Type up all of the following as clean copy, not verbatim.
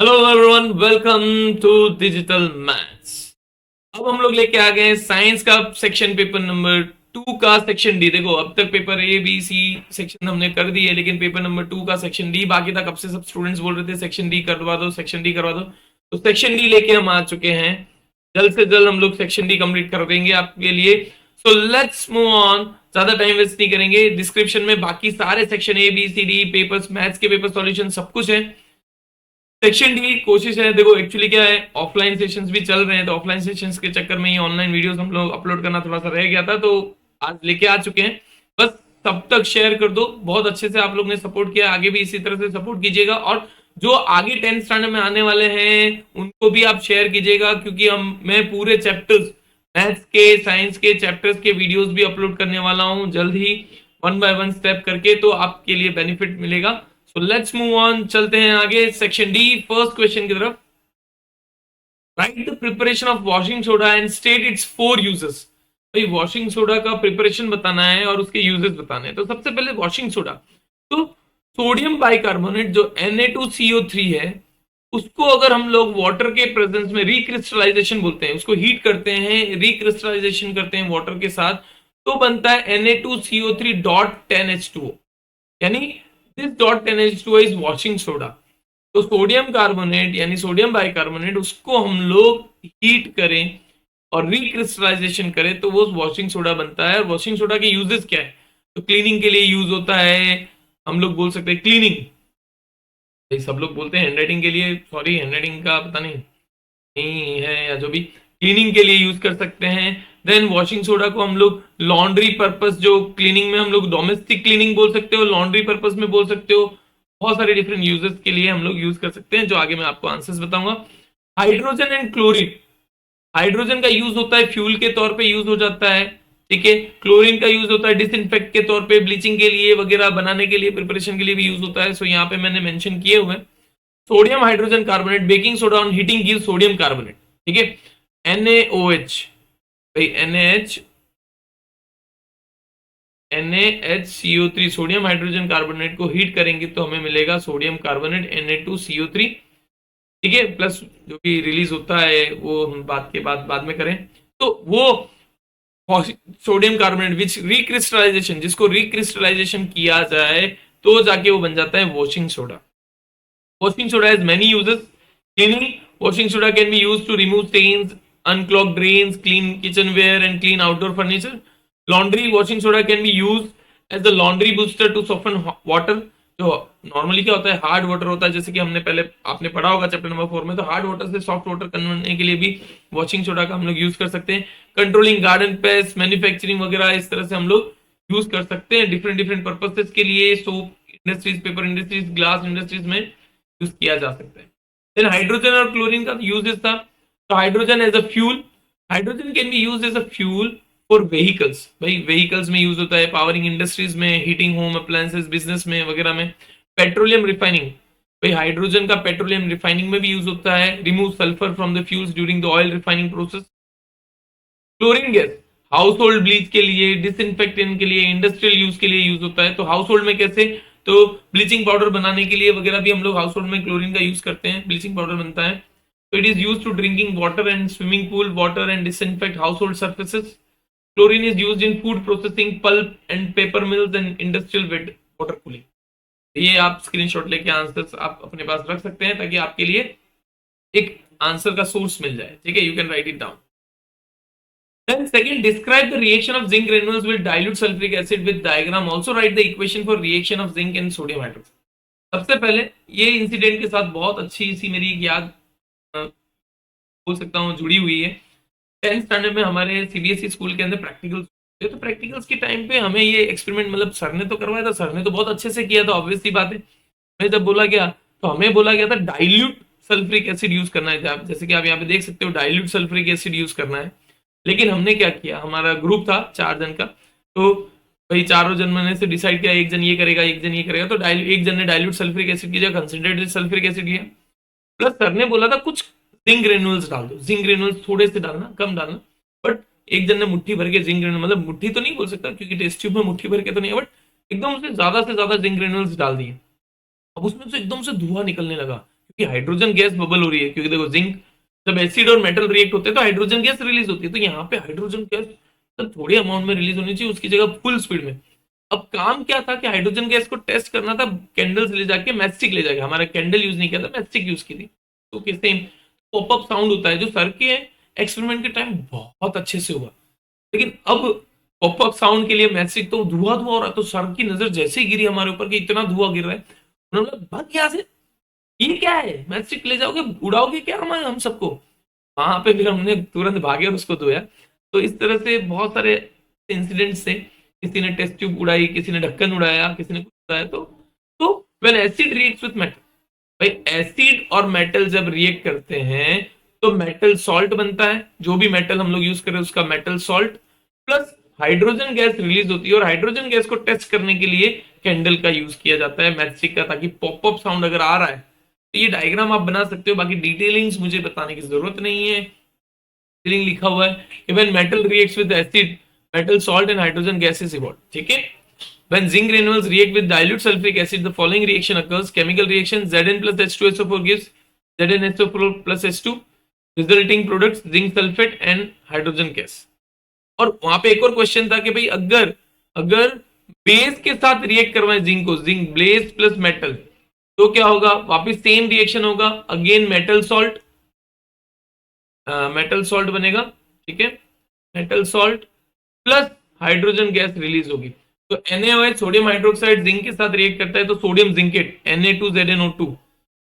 Hello everyone, welcome to digital maths. अब हम लोग लेके आ गए हैं साइंस का सेक्शन पेपर नंबर 2 का सेक्शन डी। देखो, अब तक paper A B C section हमने कर दिए, लेकिन पेपर नंबर 2 का सेक्शन डी बाकी था। कब से सब स्टूडेंट्स बोल रहे थे सेक्शन डी करवा दो, सेक्शन डी करवा दो। तो सेक्शन डी लेके हम आ चुके हैं। जल्द से जल्द हम लोग सेक्शन डी कंप्लीट कर देंगे आपके लिए। सो लेट्स मूव ऑन, ज्यादा टाइम वेस्ट नहीं करेंगे। डिस्क्रिप्शन में बाकी सारे section A B C D papers, maths के पेपर सॉल्यूशन सब कुछ है। सेक्शन डी कोशिश है, देखो एक्चुअली क्या है, ऑफलाइन सेशंस भी चल रहे हैं, तो ऑफलाइन सेशंस के चक्कर में ये ऑनलाइन वीडियोस हम लोग अपलोड करना थोड़ा सा रह गया था, तो आज लेके आ चुके हैं। बस सब तक शेयर कर दो। बहुत अच्छे से आप लोग ने सपोर्ट किया, आगे भी इसी तरह से सपोर्ट कीजिएगा। और जो आगे 10th स्टैंडर्ड में आने वाले हैं उनको भी आप शेयर कीजिएगा, क्योंकि मैं पूरे चैप्टर्स, मैथ्स के, साइंस के चैप्टर्स के वीडियोस भी अपलोड करने वाला हूं जल्द ही, 1 बाय 1 स्टेप करके, तो आपके लिए बेनिफिट मिलेगा। सो लेट्स मूव ऑन, चलते हैं आगे सेक्शन डी फर्स्ट क्वेश्चन की तरफ। Right the preparation of washing soda and state it's 4 uses. भाई वॉशिंग सोडा का प्रिपरेशन बताना है और उसके यूजेस बताने हैं। तो सबसे पहले वॉशिंग सोडा, तो सोडियम बाइकार्बोनेट जो Na2CO3 है, उसको अगर हम लोग वाटर के प्रेजेंस में रिक्रिस्टलाइजेशन बोलते हैं, उसको हीट करते हैं, रिक्रिस्टलाइजेशन करते हैं वाटर के साथ, तो बनता है Na2CO3.10H2O, यानी this dot 10H2O is washing soda. तो सोडियम कार्बोनेट यानी सोडियम बाइकार्बोनेट, उसको हम लोग हीट करें और रिक्रिस्टलाइजेशन करें तो वो वॉशिंग सोडा बनता है। और वॉशिंग सोडा के यूजेस क्या है, तो क्लीनिंग के लिए यूज होता है। हम लोग बोल सकते हैं क्लीनिंग, सब लोग बोलते हैं हैंडराइटिंग के लिए, सॉरी हैंडराइटिंग का पता नहीं है, या जो भी, क्लीनिंग के लिए यूज कर सकते हैं। देन वॉशिंग सोडा को हम लोग लॉन्ड्री पर्पस, जो क्लीनिंग में हम लोग डोमेस्टिक क्लीनिंग बोल सकते हो, लॉन्ड्री पर्पस में बोल सकते हो, बहुत सारे डिफरेंट यूजेस के लिए हम लोग यूज कर सकते हैं, जो आगे मैं आपको आंसर्स बताऊंगा। हाइड्रोजन एंड क्लोरीन, हाइड्रोजन का यूज होता है फ्यूल के तौर पे यूज हो जाता है, ठीक है। क्लोरीन का यूज होता है डिसइंफेक्ट के तौर पे, ब्लीचिंग के लिए वगैरह बनाने के लिए, प्रिपरेशन के लिए भी यूज होता है। सो यहाँ पे मैंने मेंशन किए हुए हैं। Sodium hydrogen carbonate, baking soda on heating give sodium carbonate, ठीक है। NaOH, भाई NaHCO3, सोडियम हाइड्रोजन कार्बोनेट को हीट करेंगे तो हमें मिलेगा सोडियम कार्बोनेट Na2CO3, ठीक है। प्लस जो भी रिलीज होता है वो हम बाद में करें, तो वो सोडियम कार्बोनेट विच रिक्रिस्टलाइजेशन, जिसको रिक्रिस्टलाइजेशन किया जाए तो जाके वो बन जाता है washing soda. Washing soda has many uses. Cleaning, washing soda can be used to remove stains, unclog drains, clean kitchenware and clean outdoor furniture. Laundry, washing soda can be used as the laundry booster to soften water. जो normally क्या होता है, hard water होता है, जैसे कि हमने पहले आपने पढ़ा होगा चैप्टर नंबर 4 में, तो हार्ड वाटर से सॉफ्ट वाटर करने के लिए भी वॉशिंग सोडा का हम लोग यूज कर सकते हैं। कंट्रोलिंग गार्डन पेस्ट, मैन्युफैक्चरिंग वगैरह, इस तरह से हम लोग यूज कर सकते हैं डिफरेंट डिफरेंट पर्पसेस के लिए। Soap industries, paper industries, glass industries में यूज किया जा सकता है। देन हाइड्रोजन और क्लोरीन का यूजेस था, तो hydrogen as a fuel, hydrogen can be use as a fuel for vehicles. भाई व्हीकल्स में यूज होता है, पावरिंग इंडस्ट्रीज में, हीटिंग होम अप्लायंसेस, बिजनेस में वगैरह में। पेट्रोलियम रिफाइनिंग, भाई हाइड्रोजन का पेट्रोलियम रिफाइनिंग में भी यूज होता है, remove sulphur from the fuels during the oil refining process. Chlorine gas house hold bleach के लिए, डिसइंफेक्टेंट के लिए, इंडस्ट्रियल यूज के लिए यूज होता है। तो हाउस होल्ड में कैसे, तो ब्लीचिंग पाउडर बनाने के लिए वगैरह भी हम लोग हाउस होल्ड में क्लोरीन का यूज करते हैं, ब्लीचिंग पाउडर बनता है। तो it is use to drinking water and swimming pool water and disinfect household surfaces. Chlorine is use in food processing, pulp and paper mills and industrial wet water cooling. ये आप screenshot लेके answers आप अपने पास रख सकते हैं, ताकि आपके लिए एक आंसर का सोर्स मिल जाए, ठीक है। You can write it down. Then second, describe the reaction of zinc granules with dilute sulfuric acid with diagram. Also write the equation for reaction of zinc and sodium hydroxide. सबसे पहले ये incident के साथ बहुत अच्छी सी मेरी याद बोल सकता हूँ जुड़ी हुई है। 10th स्टैंडर्ड में हमारे सीबीएसई स्कूल के अंदर प्रैक्टिकल्स, तो प्रैक्टिकल्स के टाइम पे हमें ये एक्सपेरिमेंट, मतलब सर ने तो करवाया था, सर ने तो बहुत अच्छे से किया था, ऑब्वियस सी बात है। मैं जब बोला गया तो हमें बोला गया था डाइल्यूट सल्फ्यूरिक एसिड यूज करना है, जैसे कि आप यहाँ पे देख सकते हो डाइल्यूट सल्फ्यूरिक एसिड यूज करना है। लेकिन हमने क्या किया, हमारा ग्रुप था 4 जन का, तो भाई चारों जन मैंने से डिसाइड किया, एक जन ये करेगा, एक जन ये करेगा। तो एक जन ने डाइल्यूट सल्फ्यूरिक एसिड की जगह कंसंट्रेटेड सल्फ्यूरिक एसिड लिया। प्लस सर ने बोला था कुछ जिंक ग्रेन्यूल्स डाल दो, जिंक ग्रेन्यूल्स थोड़े से डालना, कम डालना। बट एक जन ने मुट्ठी भर के जिंक ग्रेन्यूल, मतलब मुट्ठी तो नहीं बोल सकता क्योंकि टेस्ट ट्यूब में मुट्ठी भर के तो नहीं है, बट एकदम से ज्यादा जिंक ग्रेन्यूल्स डाल दिए। अब उसमें से एकदम से धुआं निकलने लगा, क्योंकि हाइड्रोजन गैस बबल हो रही है, क्योंकि देखो जिंक जब एसिड और मेटल रिएक्ट होते हैं तो हाइड्रोजन गैस रिलीज होती है, तो यहाँ पे हाइड्रोजन गैस तो थोड़ी अमाउंट में रिलीज होनी चाहिए, उसकी जगह फुल स्पीड में। अब काम क्या था कि हाइड्रोजन गैस को टेस्ट करना था, कैंडल्स ले जाके मैस्टिक ले जाके, हमारा कैंडल यूज नहीं किया था, मैस्टिक यूज की थी। तो किससे पॉपअप साउंड होता है जो सर के एक्सपेरिमेंट के टाइम बहुत अच्छे से हुआ, लेकिन अब पॉपअप साउंड के लिए मैस्टिक तो धुआं धुआं हो रहा, तो सर की नजर जैसे ही गिरी हमारे ऊपर कि इतना धुआं गिर रहा है, उन्होंने बोला भाग यहाँ से, ये क्या है, मैस्टिक ले जाओगे उड़ाओगे क्या हम सबको। वहां पे फिर हमने तुरंत भागे और उसको धोया। तो इस तरह से बहुत सारे इंसिडेंट से, किसी ने टेस्ट ट्यूब उड़ाई, किसी ने ढक्कन उड़ाया, किसी ने कुछ उड़ाया। तो when acid reacts with metal, भाई एसिड और मेटल जब रिएक्ट करते हैं तो मेटल सॉल्ट बनता है, जो भी मेटल हम लोग यूज कर रहे हैं उसका metal salt, plus hydrogen gas release होती है, और हाइड्रोजन गैस को टेस्ट करने के लिए कैंडल का यूज किया जाता है, मैजिक का, ताकि पॉपअप साउंड अगर आ रहा है तो ये डायग्राम आप बना सकते हो। बाकी डिटेलिंग्स मुझे बताने की जरूरत नहीं है, डिटेलिंग लिखा हुआ है। Even metal reacts with acid, metal salt and hydrogen gases evolve, ठीक है। When zinc granules react with dilute sulfuric acid, the following reaction occurs. Chemical reaction Zn plus H2SO4 gives ZnSO4 plus H2, resulting products zinc sulfate and hydrogen gas. और वहां पे एक और question था कि भाई अगर अगर बेस के साथ रिएक्ट करवाएं जिंक को, जिंक बेस प्लस मेटल, तो क्या होगा, वापिस सेम रिएक्शन होगा, अगेन मेटल सॉल्ट बनेगा, ठीक है, metal salt plus hydrogen gas release होगी। तो NaOH सोडियम हाइड्रोक्साइड जिंक के साथ रिएक्ट करता है तो sodium zincate Na2ZnO2,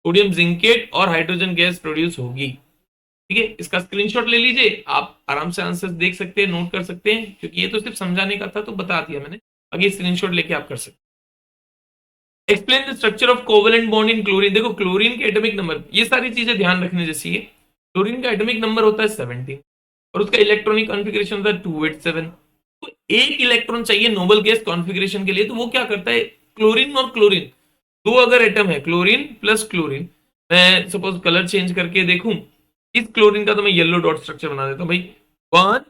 sodium zincate और हाइड्रोजन गैस प्रोड्यूस होगी, ठीक है। इसका स्क्रीनशॉट ले लीजिए, आप आराम से आंसर देख सकते हैं, नोट कर सकते हैं, क्योंकि ये तो सिर्फ समझाने का था तो बता दिया मैंने, आगे स्क्रीनशॉट लेके आप कर सकते हैं। Explain the structure of covalent bond in chlorine. देखो क्लोरीन के एटॉमिक नंबर, ये सारी चीजें ध्यान रखने जैसी है। क्लोरीन का एटॉमिक नंबर होता है 17 और उसका इलेक्ट्रॉनिक कॉन्फ़िगरेशन होता है 287। तो एक इलेक्ट्रॉन चाहिए नोबल गैस कॉन्फ़िगरेशन के लिए, तो वो क्या करता है, क्लोरीन और क्लोरीन, दो अगर एटम है, क्लोरीन प्लस क्लोरीन, मैं सपोज कलर चेंज करके देखूं, इस क्लोरीन का तो मैं येलो डॉट स्ट्रक्चर बना देता हूं भाई, 1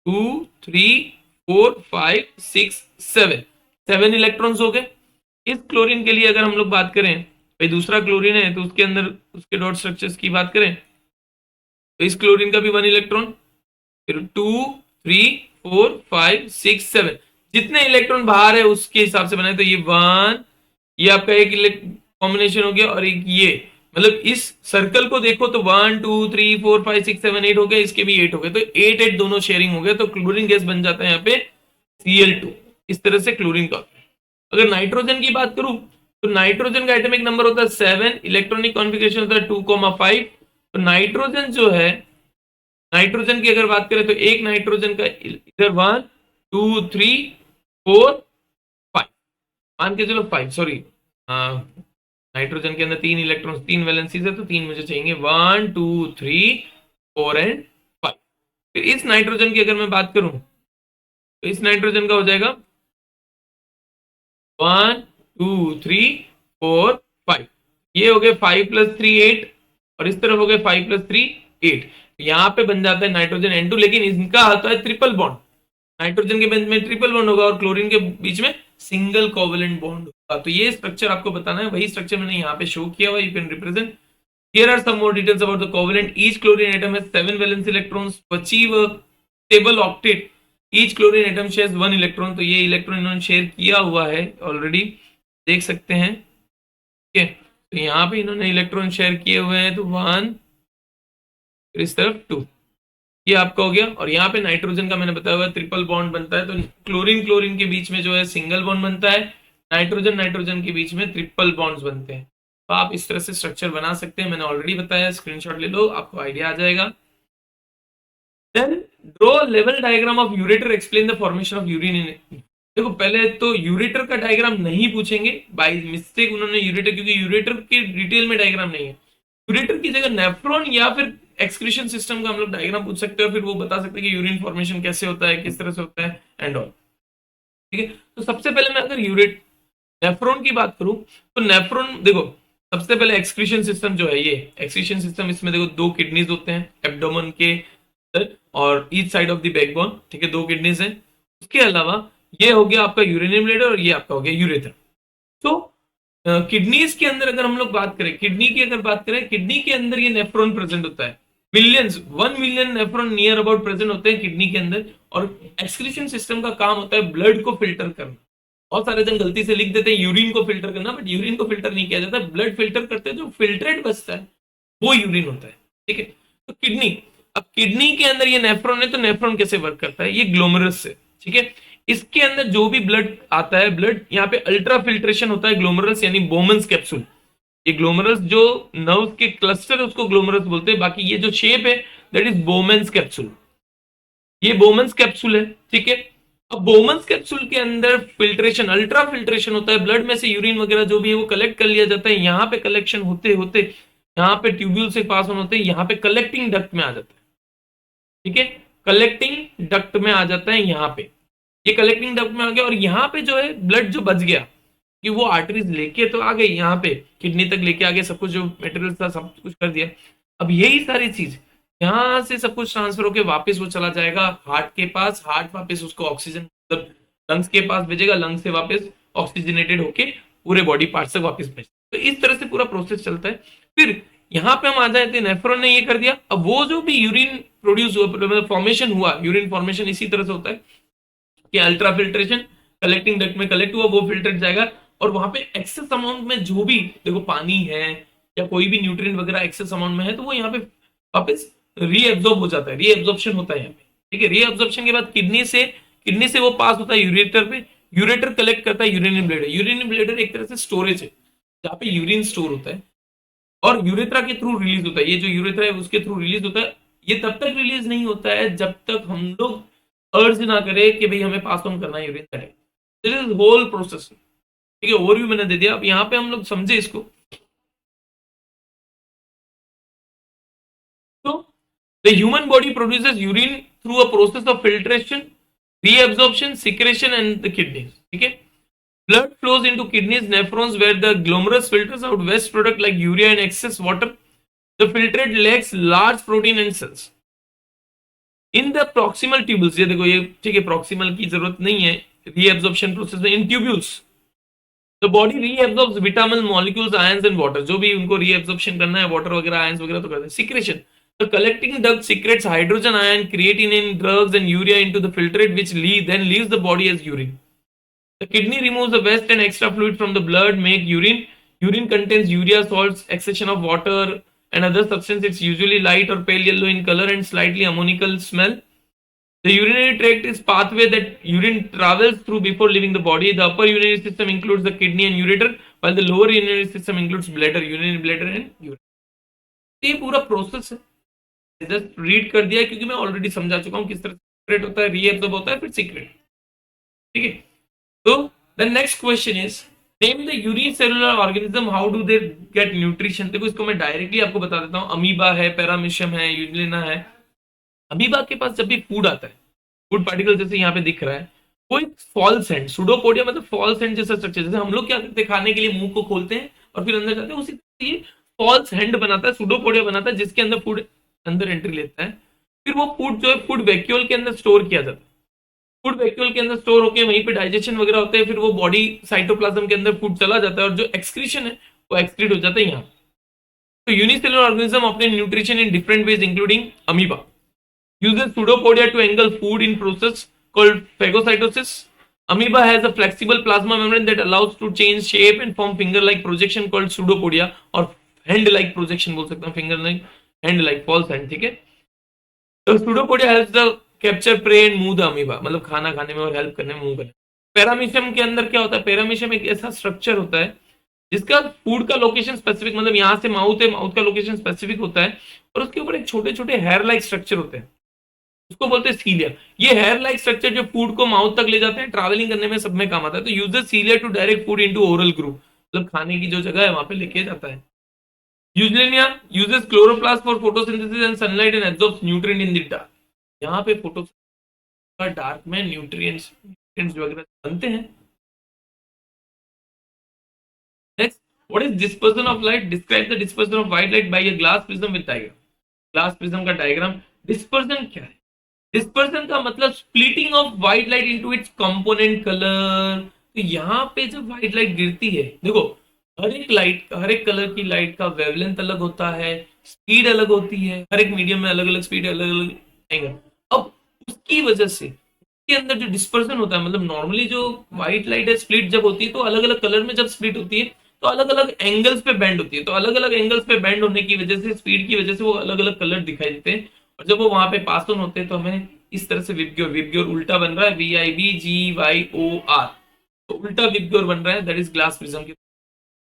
2 3 4 5 6 7, 7 इलेक्ट्रॉन्स हो गए। इस क्लोरीन के लिए अगर हम लोग बात करें, भाई दूसरा क्लोरीन है तो उसके अंदर उसके डॉट स्ट्रक्चर्स की बात करें, तो इस क्लोरीन का भी 1 इलेक्ट्रॉन, फिर 2 3 4 5 6 7, जितने इलेक्ट्रॉन बाहर है उसके हिसाब से बनाए, तो ये 1, ये आपका एक कॉम्बिनेशन हो गया, और एक ये, मतलब इस सर्कल को देखो तो 1 2 3 4 5 6 7 8 हो गए, इसके भी 8 हो गए, तो 8 8 दोनों शेयरिंग हो गए, तो क्लोरीन गैस बन जाता है यहाँ पे Cl2। इस तरह से क्लोरीन का। अगर नाइट्रोजन की बात करूं तो नाइट्रोजन का एटॉमिक नंबर होता है 7, इलेक्ट्रॉनिक कॉन्फ़िगरेशन होता है 2,5। तो नाइट्रोजन जो है, नाइट्रोजन की अगर बात करें तो एक नाइट्रोजन का इधर 1 2 3 4 5, मान के चलो 5, सॉरी, नाइट्रोजन के अंदर 3 इलेक्ट्रॉन, 3 वैलेंसीज है, तो 3 मुझे चाहिए, 1 2 3 4 एंड 5। फिर इस नाइट्रोजन की अगर मैं बात करूं तो इस नाइट्रोजन का हो जाएगा 1 2 3 4 5, ये हो गए 5 प्लस 3 8, और इस तरफ हो गए 5 प्लस 3 8। यहां पे बन जाता है नाइट्रोजन N2, लेकिन इनका आता है ट्रिपल बॉन्ड, नाइट्रोजन के बीच में ट्रिपल बॉन्ड होगा और क्लोरीन के बीच में सिंगल कोवेलेंट बॉन्ड होगा। तो ये स्ट्रक्चर आपको बताना है, वही स्ट्रक्चर मैंने यहाँ पे शो किया हुआ, you can represent. Here are some more details about the covalent. Each chlorine atom has 7 valence electrons to achieve a stable octet. Each chlorine atom shares 1 electron. तो ये इलेक्ट्रॉन इन्होंने शेयर किया हुआ है ऑलरेडी, देख सकते हैं, ठीक है। तो यहाँ पे इन्होंने इलेक्ट्रॉन शेयर किए हुए हैं, तो 1, फिर इस तरफ 2, ये आपका हो गया। और यहाँ पे नाइट्रोजन का मैंने बताया हुआ ट्रिपल बॉन्ड बनता है, तो क्लोरीन क्लोरीन के बीच में जो है सिंगल बॉन्ड बनता है, नाइट्रोजन नाइट्रोजन के बीच में ट्रिपल बॉन्ड्स बनते हैं। तो आप इस तरह से स्ट्रक्चर बना सकते हैं, मैंने ऑलरेडी बताया, स्क्रीनशॉट ले लो, आपको आइडिया आ जाएगा। Then draw level diagram of ureter, explain the formation of urine in. देखो पहले तो यूरेटर का डायग्राम नहीं पूछेंगे, बाय मिस्टेक उन्होंने यूरेटर, क्योंकि यूरेटर के डिटेल में डायग्राम नहीं है, यूरेटर की जगह नेफ्रॉन या फिर एक्सक्रीशन सिस्टम का हम लोग डायग्राम पूछ सकते हैं, और फिर वो बता सकते हैं कि यूरिन फॉर्मेशन कैसे होता है, किस तरह से होता है एंड ऑल, ठीक है। तो सबसे पहले मैं अगर नेफ्रॉन की बात करूं तो नेफ्रॉन, देखो सबसे पहले एक्सक्रीशन सिस्टम जो है, ये एक्सक्रीशन सिस्टम, इसमें देखो 2 किडनीज होते हैं एब्डोमेन के और each side of the backbone, ठीक है, 2 किडनीज हैं। उसके अलावा ये हो गया आपका यूरिनरी ब्लैडर और ये आपका हो गया यूरेथर। तो किडनीज के अंदर अगर हम लोग बात करें, किडनी की अगर बात करें, किडनी के अंदर ये नेफ्रॉन प्रेजेंट होता है, millions, 1 million nephron near about present होते हैं किडनी के अंदर। और एक्सक्रीशन सिस्टम का काम होता है ब्लड को फिल्टर करना। बहुत सारे जन गलती से लिख देते हैं यूरिन को फिल्टर करना, बट यूरिन को फिल्टर नहीं किया जाता, ब्लड फिल्टर करते हैं, जो फिल्ट्रेट बचता है वो यूरिन होता है, ठीक है। तो किडनी, अब किडनी के अंदर ये नेफ्रॉन है, तो नेफ्रॉन कैसे वर्क करता है, ये ग्लोमेरुलस से, ठीक है। इसके अंदर जो भी ब्लड आता है, ब्लड यहाँ पे अल्ट्रा फिल्ट्रेशन होता है ग्लोमेरुलस यानी बोमन्स कैप्सूल। ये ग्लोमेरुलस जो नर्व के क्लस्टर है उसको ग्लोमेरुलस बोलते हैं, बाकी ये जो शेप है दैट इज बोमेन्स कैप्सूल, ये बोमन्स कैप्सूल है, ठीक है। अब बोमन्स कैप्सूल के अंदर फिल्ट्रेशन, अल्ट्रा फिल्ट्रेशन होता है, ब्लड में से यूरिन वगैरह जो भी है वो कलेक्ट कर लिया जाता है, यहाँ पे कलेक्शन होते होते यहाँ पे ट्यूब्यूल से पास ऑन होते हैं, यहाँ पे कलेक्टिंग डक्ट में आ जाता है, ठीक है। कलेक्टिंग डक्ट में आ जाता है, यहाँ पे ये कलेक्टिंग डक्ट में आ गया, और यहाँ पे जो है ब्लड जो बच गया कि वो आर्टरीज लेके तो आ गई, यहाँ पे किडनी तक लेके आ गए, सब कुछ जो मटेरियल था सब कुछ कर दिया। अब यही सारी चीज यहाँ से सब कुछ ट्रांसफर होके वापस वो चला जाएगा हार्ट के पास, हार्ट वापस उसको ऑक्सीजन मतलब लंग्स के पास भेजेगा, लंग्स से वापस ऑक्सीजनेटेड होके पूरे बॉडी पार्ट तक वापस भेजेगा। तो इस तरह से पूरा प्रोसेस चलता है। फिर यहाँ पे हम आ जाते हैं, नेफ्रॉन ने ये कर दिया, अब वो जो भी यूरिन प्रोड्यूस हुआ, मतलब फॉर्मेशन हुआ, यूरिन फॉर्मेशन इसी तरह से होता है कि अल्ट्रा फिल्ट्रेशन कलेक्टिंग डक्ट में कलेक्ट हुआ, वो फिल्टर जाएगा, और वहां पे एक्सेस अमाउंट में जो भी देखो पानी है या कोई भी न्यूट्रिएंट वगैरह एक्सेस अमाउंट में है, तो वो यहाँ पे वापस रीएब्जॉर्ब हो जाता है, रीएब्जॉर्प्शन होता है यहाँ पे, ठीक है। रीएब्जॉर्प्शन के बाद किडनी से वो पास होता है यूरेटर पे, यूरेटर कलेक्ट करता है यूरिन ब्लेडर। यूरिन ब्लेडर एक तरह से स्टोरेज है जहाँ पे यूरिन स्टोर होता है, और यूरेथ्रा के थ्रू रिलीज होता है, ये जो यूरेथ्रा है उसके थ्रू रिलीज होता है। ये तब तक रिलीज नहीं होता है जब तक हम लोग अर्ज ना करें कि भाई हमें पास ऑन करना है urine, this is whole process, ठीक है। ओवरव्यू मैंने दे दिया, अब यहाँ पे हम लोग समझे इसको। तो the human body produces urine through a process of filtration, reabsorption, secretion and the kidneys, ठीक है। Blood flows into kidneys, nephrons, where the glomerulus filters out waste product like urea and excess water. The filtrate lacks large protein and cells. In the proximal tubules, ये देखो ये ठीक है, proximal की जरूरत नहीं है reabsorption process में। In tubules, the body reabsorbs vitamin molecules, ions and water. जो भी उनको reabsorption करना है, water वगैरह, ions वगैरह तो करते हैं। Secretion, the collecting duct secretes hydrogen ion, creatinine, drugs and urea into the filtrate, which then leaves the body as urine. The kidney removes the waste and extra fluid from the blood, make urine. Urine contains urea, salts, accession of water and other substances. It's usually light or pale yellow in color and slightly ammoniacal smell. The urinary tract is pathway that urine travels through before leaving the body. The upper urinary system includes the kidney and ureter, while the lower urinary system includes bladder, urinary bladder and urine. ये पूरा process है, just read कर दिया क्योंकि मैं already समझा चुका हूँ किस तरह सीक्रेट होता है, रीएब्सॉर्ब होता है, फिर सीक्रेट, ठीक है। So the next question is, name the unicellular organism, how do they get nutrition? देखो इसको मैं डायरेक्टली आपको बता देता हूँ। अमीबा है, पैरामीशियम है, यूग्लिना है। अमीबा के पास जब भी फूड आता है, फूड पार्टिकल जैसे यहाँ पे दिख रहा है, वो एक फॉल्स एंड, सुडोपोडिया मतलब फॉल्स एंड जैसा स्ट्रक्चर, जैसे हम लोग क्या करते हैं खाने के लिए मुंह को खोलते हैं और फिर अंदर जाते हैं, उसी तरह ये फॉल्स हैंड बनाता है, सुडोपोडिया बनाता है, जिसके अंदर फूड अंदर एंट्री लेता है। फिर वो फूड जो है फूड वैक्यूल के अंदर स्टोर किया जाता है, फूड वैक्यूल के अंदर स्टोर होकर वहीं पे डाइजेशन वगैरह होता है, फिर वो बॉडी साइटोप्लाज्म के अंदर फूड चला जाता है, और जो एक्सक्रीशन है वो एक्सक्रीट हो जाता है यहाँ। तो unicellular organism obtain nutrition in different ways including amoeba uses pseudopodia to engulf food in process called phagocytosis. Amoeba has a flexible plasma membrane that allows to change shape and form finger-like projection called pseudopodia, और hand-like projection बोल सकता हूँ, finger-like, hand-like, false hand, ठीक है। तो pseudopodia helps the capture prey and move the amoeba, मतलब खाना खाने में और हेल्प करने में, मूव करने। पैरामीशियम के अंदर क्या होता है, पैरामीशियम एक ऐसा स्ट्रक्चर होता है जिसका फूड का लोकेशन स्पेसिफिक, मतलब यहाँ से माउथ है, माउथ का लोकेशन स्पेसिफिक होता है, और उसके ऊपर एक छोटे छोटे हेयर लाइक स्ट्रक्चर होते हैं, उसको बोलते हैं सीलिया। ये हेयर लाइक स्ट्रक्चर जो फूड को माउथ तक ले जाते हैं, ट्रैवलिंग करने में सब में काम आता है। तो uses cilia to direct food into oral groove, मतलब खाने की जो जगह है वहां पे लेके जाता है। Euglena uses chloroplast for photosynthesis and sunlight and absorbs nutrient in the dark. यहाँ पे फोटो डार्क में न्यूट्रिएंट्स वगैरह बनते हैं। Next, what is dispersion of light? Describe the dispersion of white light by a glass prism with diagram. Glass prism का diagram. Dispersion क्या है? Dispersion का मतलब splitting of white light into its component colour. तो यहाँ पे जब white light गिरती है, देखो हर एक कलर की लाइट का वेवलेंथ अलग होता है, स्पीड अलग होती है, हर एक मीडियम में अलग अलग स्पीड, अलग अलग एंगल। अब उसकी वजह से के अंदर जो डिस्पर्सन होता है, मतलब नॉर्मली जो व्हाइट लाइट है स्प्लिट जब होती है तो अलग अलग कलर में जब स्प्लिट होती है तो अलग अलग एंगल्स पे बैंड होती है, तो अलग अलग एंगल्स पे बैंड होने की वजह से, स्पीड की वजह से वो अलग अलग कलर दिखाई देते हैं। और जब वो वहां पे पास ऑन होते हैं तो हमें इस तरह से विबग्योर, विबग्योर उल्टा बन रहा है, VIBGYOR, तो उल्टा विबग्योर बन रहा है, दैट इज ग्लास प्रिज्म की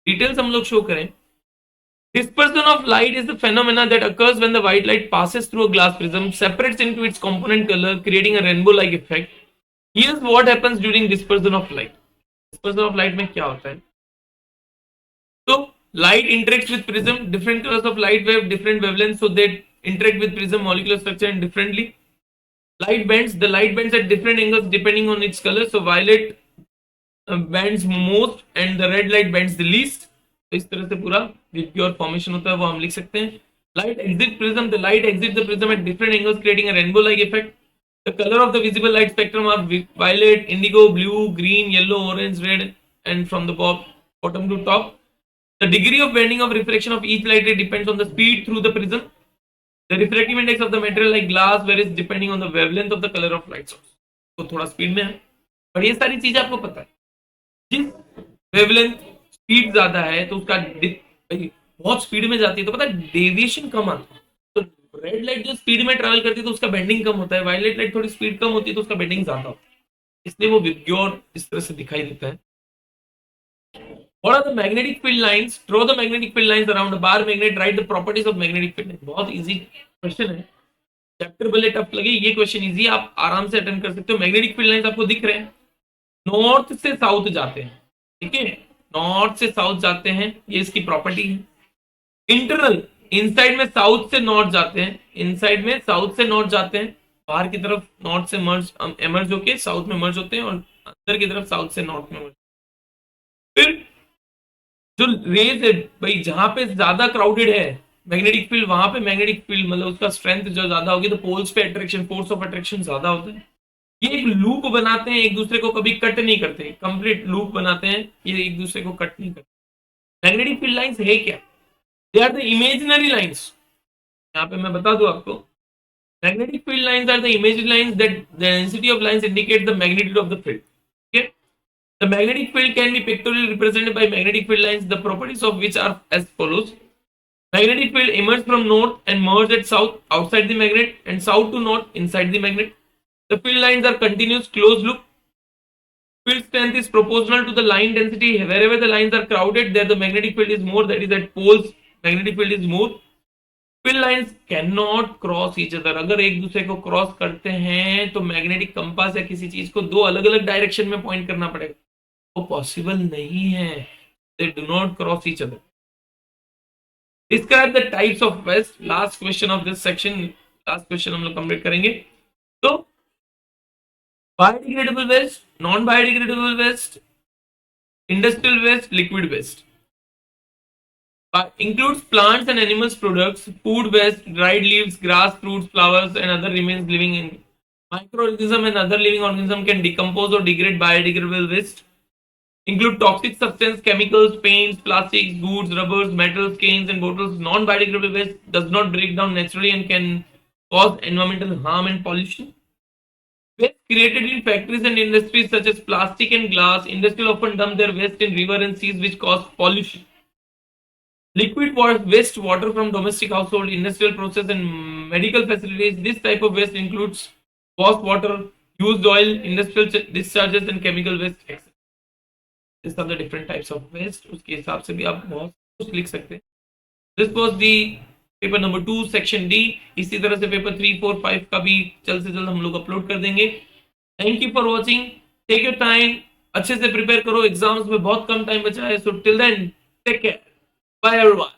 डिटेल्स हम लोग शो करें। Dispersion of light is the phenomena that occurs when the white light passes through a glass prism, separates into its component color, creating a rainbow-like effect. Here's what happens during dispersion of light. Dispersion of light में क्या होता है? So light interacts with prism, different colors of light wave, different wavelengths, so they interact with prism molecular structure and differently. Light bends, the light bends at different angles depending on its color. So violet bends most and the red light bends the least. तो इस तरह से पूरा VIBGYOR formation होता है, वो हम लिख सकते हैं। Light exit prism, the light exit the prism at different angles creating a rainbow like effect. The colour of the visible light spectrum are violet, indigo, blue, green, yellow, orange, red and from the bottom to top. The degree of bending of refraction of each light ray depends on the speed through the prism. The refractive index of the material like glass varies depending on the wavelength of the color of light source. तो थोड़ा speed में है, और ये सारी चीजें आपको पता है। जिस वेवलेंथ स्पीड ज्यादा है तो उसका बहुत स्पीड में जाती है तो पता है डेविएशन कम आता है। तो रेड लाइट जो स्पीड में ट्रेवल करती है तो उसका बेंडिंग कम होता है, वायलेट लाइट थोड़ी स्पीड कम होती है तो उसका बेंडिंग ज्यादा होता है, इसलिए वो विबग्योर इस तरह से दिखाई देता है। What are the magnetic field lines? Draw the magnetic field lines around a bar magnet. Write the properties of magnetic field. बहुत इजी क्वेश्चन है, चैप्टर भले टफ लगे, ये क्वेश्चन इजी, आप आराम से अटेंड कर सकते हो। मैग्नेटिक फील्ड लाइंस आपको दिख रहे हैं, नॉर्थ से साउथ जाते हैं, ठीक है, नॉर्थ से साउथ जाते हैं, ये इसकी प्रॉपर्टी है। इंटरनल, इनसाइड में साउथ से नॉर्थ जाते हैं, इनसाइड में साउथ से नॉर्थ जाते हैं, बाहर की तरफ नॉर्थ से मर्ज एमर्ज होके साउथ में मर्ज होते हैं, और अंदर की तरफ साउथ से नॉर्थ में मर्ज। फिर जो रेज है भाई, जहां पे ज्यादा क्राउडेड है मैग्नेटिक फील्ड, वहां पे मैग्नेटिक फील्ड मतलब उसका स्ट्रेंथ जो ज्यादा होगी तो पोल्स पे अट्रैक्शन, फोर्स ऑफ अट्रैक्शन ज्यादा होता है। ये एक लूप बनाते हैं, एक दूसरे को कभी कट नहीं करते, कंप्लीट लूप बनाते हैं, ये एक दूसरे को कट नहीं करते। मैग्नेटिक फील्ड लाइंस है क्या? They are the imaginary lines. यहाँ पे मैं बता दूं आपको, magnetic field lines are the imaginary lines that the density of lines indicate the magnitude of the field. ठीक है, the magnetic field can be pictorially represented by magnetic field lines, the properties of which are as follows. Magnetic field emerges from north and merges at south outside the magnet, and south to north inside the magnet. The field lines are continuous closed loop. Field strength is proportional to the line density. Wherever the lines are crowded, there the magnetic field is more. That is, at poles, magnetic field is more. Field lines cannot cross each other. अगर एक दूसरे को cross करते हैं तो magnetic compass या किसी चीज को दो अलग अलग डायरेक्शन में पॉइंट करना पड़ेगा, वो पॉसिबल नहीं है। They do not cross each other. Describe the types of waste. Last question of this section. Last question हम लोग कंप्लीट करेंगे। तो biodegradable waste, non-biodegradable waste, industrial waste, liquid waste. Includes plants and animals products, food waste, dried leaves, grass, fruits, flowers, and other remains living in. Microorganism and other living organism can decompose or degrade biodegradable waste. Include toxic substance, chemicals, paints, plastics, goods, rubbers, metals, cans, and bottles. Non-biodegradable waste does not break down naturally and can cause environmental harm and pollution. Waste created in factories and industries such as plastic and glass, industrial often dump their waste in rivers and seas, which cause pollution. Liquid waste, water from domestic household, industrial process, and medical facilities. This type of waste includes washed water, used oil, industrial discharges, and chemical waste, etc. These are the different types of waste. उसके हिसाब से भी आप बहुत कुछ लिख सकते हैं। This was the paper number 2 section D. इसी तरह से पेपर 3, 4, 5 का भी जल्द से जल्द हम लोग अपलोड कर देंगे। Thank you for watching, take your time, अच्छे से प्रिपेयर करो, एग्जाम्स में बहुत कम टाइम बचा है। So till then take care, bye everyone.